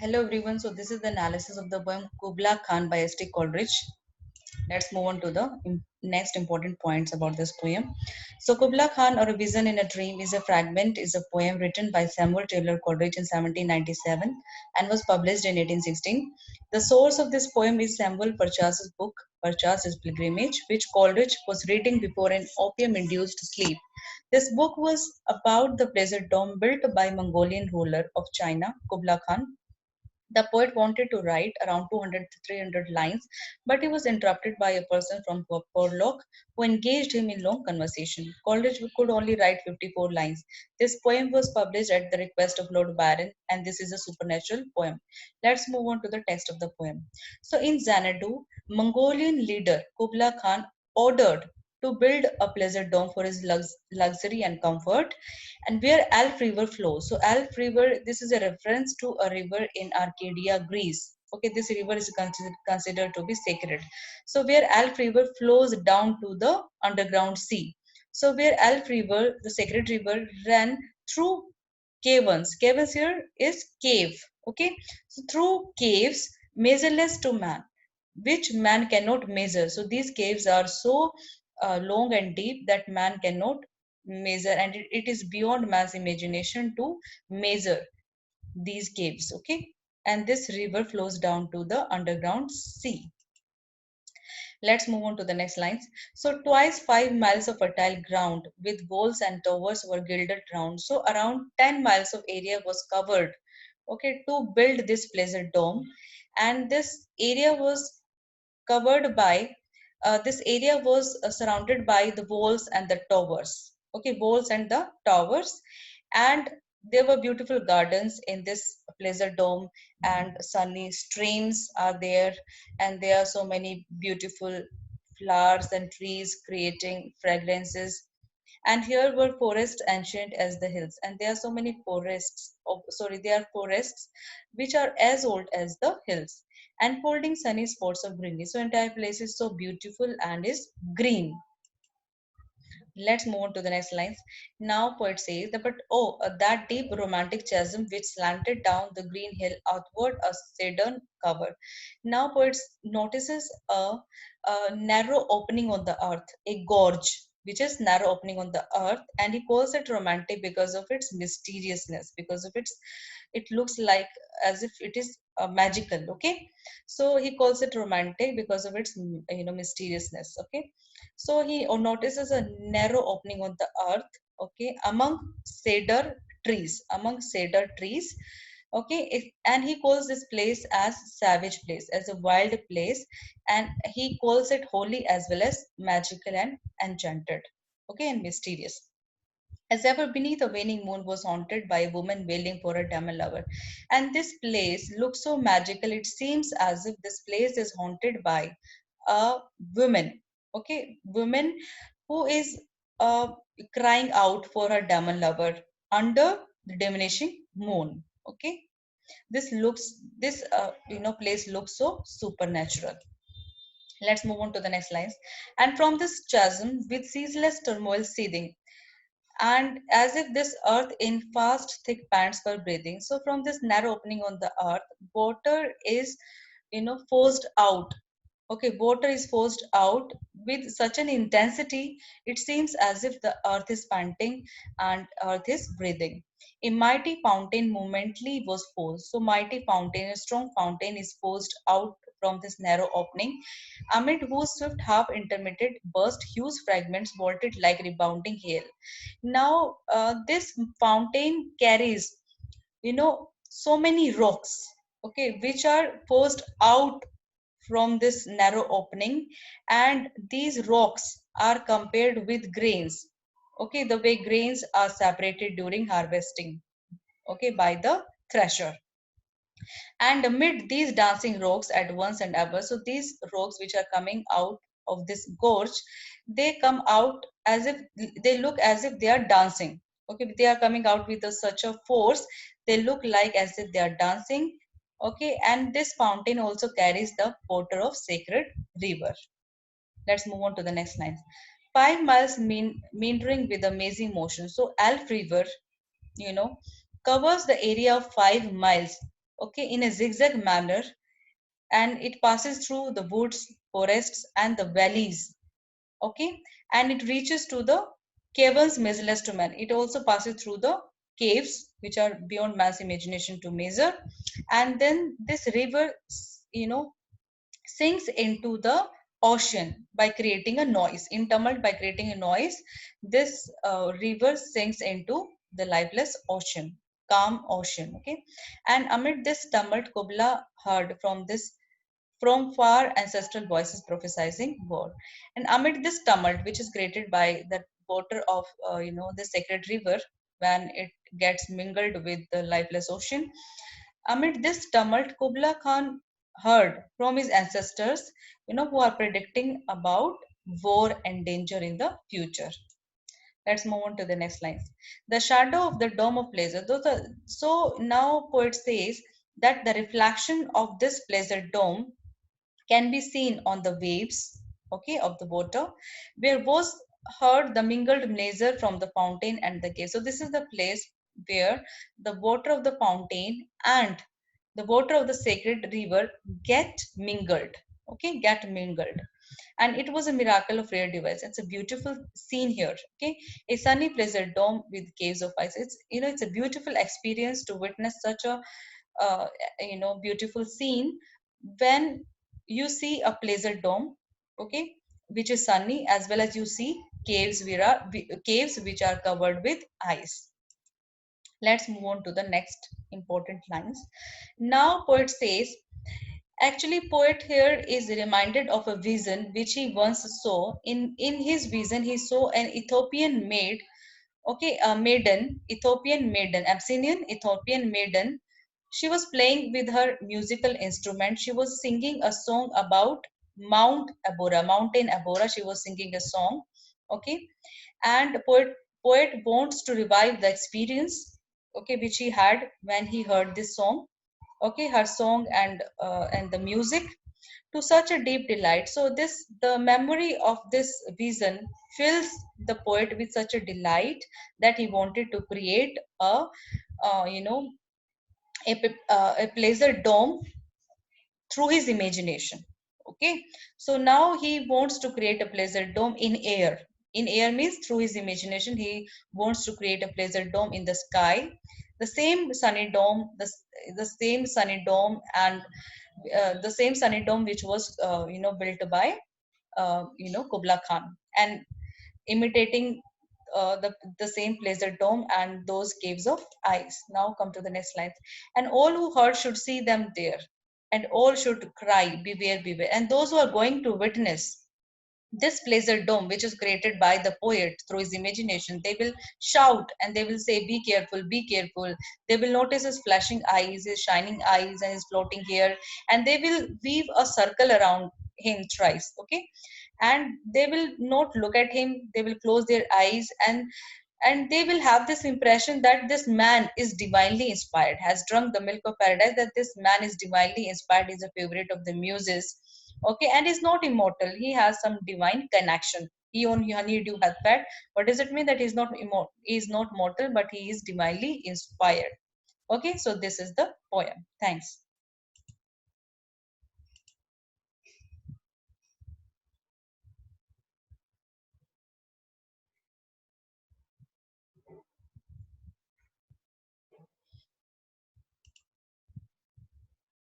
Hello everyone. So this is the analysis of the poem Kubla Khan by S.T. Coleridge. Let's move on to the next important points about this poem. So Kubla Khan or A Vision in a Dream is a fragment, is a poem written by Samuel Taylor Coleridge in 1797 and was published in 1816. The source of this poem is Samuel Purchas's book, Purchas's Pilgrimage, which Coleridge was reading before an opium-induced sleep. This book was about the pleasure dome built by Mongolian ruler of China, Kubla Khan. The poet wanted to write around 200 to 300 lines, but he was interrupted by a person from Porlock who engaged him in long conversation. Coleridge could only write 54 lines. This poem was published at the request of Lord Byron, and this is a supernatural poem. Let's move on to the text of the poem. So, in Xanadu, Mongolian leader Kubla Khan ordered to build a pleasure dome for his luxury and comfort, and where Alp River flows. So Alp River, this is a reference to a river in Arcadia, Greece. Okay, this river is considered to be sacred. So where Alp River flows down to the underground sea. So where Alp River, the sacred river, ran through caverns. Caverns here is cave. Okay, so through caves measureless to man, which man cannot measure. So these caves are so long and deep that man cannot measure, and it is beyond man's imagination to measure these caves. Okay, and this river flows down to the underground sea. Let's move on to the next lines. So twice 5 miles of fertile ground with walls and towers were gilded round. So around 10 miles of area was covered, okay, to build this pleasure dome. And this area was covered by this area was surrounded by the walls and the towers, okay, walls and the towers. And there were beautiful gardens in this pleasure dome, and sunny streams are there, and there are so many beautiful flowers and trees creating fragrances. And here were forests ancient as the hills, and there are so many forests, oh, sorry, there are forests which are as old as the hills, and holding sunny spots of greenery. So entire place is so beautiful and is green. Let's move on to the next lines. Now poet says that, but oh, that deep romantic chasm which slanted down the green hill outward a sudden cover. Now poet notices a narrow opening on the earth, a gorge, which is narrow opening on the earth, and he calls it romantic because of its mysteriousness, because of its, it looks like as if it is magical. Okay, so he calls it romantic because of its mysteriousness. Okay, so he notices a narrow opening on the earth, okay, among cedar trees, among cedar trees. Okay, and he calls this place as savage place, as a wild place, and he calls it holy as well as magical and enchanted, okay, and mysterious. As ever beneath a waning moon was haunted by a woman wailing for her demon lover. And this place looks so magical, it seems as if this place is haunted by a woman, okay, woman who is uh, crying out for her demon lover under the diminishing moon. Okay, this looks, this place looks so supernatural. Let's move on to the next lines. And from this chasm with ceaseless turmoil seething, and as if this earth in fast thick pants were breathing. So from this narrow opening on the earth, water is forced out. Okay, water is forced out with such an intensity, it seems as if the earth is panting and earth is breathing. A mighty fountain momently was forced. So mighty fountain, a strong fountain is forced out from this narrow opening, amid whose swift half intermittent burst huge fragments vaulted like rebounding hail. Now this fountain carries so many rocks, okay, which are forced out from this narrow opening, and these rocks are compared with grains, okay, the way grains are separated during harvesting, okay, by the thresher. And amid these dancing rocks at once and ever, so these rocks which are coming out of this gorge, they come out as if, they look as if they are dancing. Okay, they are coming out with such a force, they look like as if they are dancing. Okay, and this fountain also carries the water of sacred river. Let's move on to the next line. 5 miles meandering with amazing motion. So Alf River, you know, covers the area of 5 miles. okay, in a zigzag manner, and it passes through the woods, forests, and the valleys, okay, and it reaches to the caverns measureless to man. It also passes through the caves which are beyond man's imagination to measure, and then this river, sinks into the ocean by creating a noise. In tumult, by creating a noise, this river sinks into the lifeless ocean, calm ocean, okay. And amid this tumult, Kubla heard from far ancestral voices prophesizing war. And amid this tumult, which is created by the water of the sacred river when it gets mingled with the lifeless ocean, amid this tumult, Kubla Khan heard from his ancestors, who are predicting about war and danger in the future. Let's move on to the next lines. The shadow of the dome of pleasure. So now poet says that the reflection of this pleasure dome can be seen on the waves, okay, of the water, where was heard the mingled measure from the fountain and the cave. So this is the place where the water of the fountain and the water of the sacred river get mingled, okay, get mingled. And it was a miracle of rare device. It's a beautiful scene here, okay, a sunny pleasure dome with caves of ice. It's a beautiful experience to witness such a uh, beautiful scene when you see a pleasure dome, okay, which is sunny, as well as you see caves which are covered with ice. Let's move on to the next important lines. Now poet says, actually poet here is reminded of a vision which he once saw. In his vision he saw an Ethiopian maid, okay, a maiden, Ethiopian maiden, Abyssinian Ethiopian maiden. She was playing with her musical instrument. She was singing a song about Mountain Abora. She was singing a song, okay. And poet wants to revive the experience, okay, which he had when he heard this song, okay, her song and the music, to such a deep delight. So the memory of this vision fills the poet with such a delight that he wanted to create a uh, you know a pleasure dome through his imagination, okay. So now he wants to create a pleasure dome in air. In air means through his imagination he wants to create a pleasure dome in the sky, the same sunny dome, the same sunny dome, and the same sunny dome which was built by Kubla Khan, and imitating the same pleasure dome and those caves of ice. Now come to the next slide. And all who heard should see them there, and all should cry, beware, beware. And those who are going to witness this pleasure dome, which is created by the poet through his imagination, they will shout and they will say, be careful, be careful. They will notice his flashing eyes, his shining eyes, and his floating hair, and they will weave a circle around him thrice, okay. And they will not look at him, they will close their eyes, and they will have this impression that this man is divinely inspired, has drunk the milk of paradise, that this man is divinely inspired, is a favorite of the muses, okay, and is not immortal, he has some divine connection. He only honeydew hath fed. What does it mean? That he is not mortal, but he is divinely inspired, okay. So this is the poem. Thanks.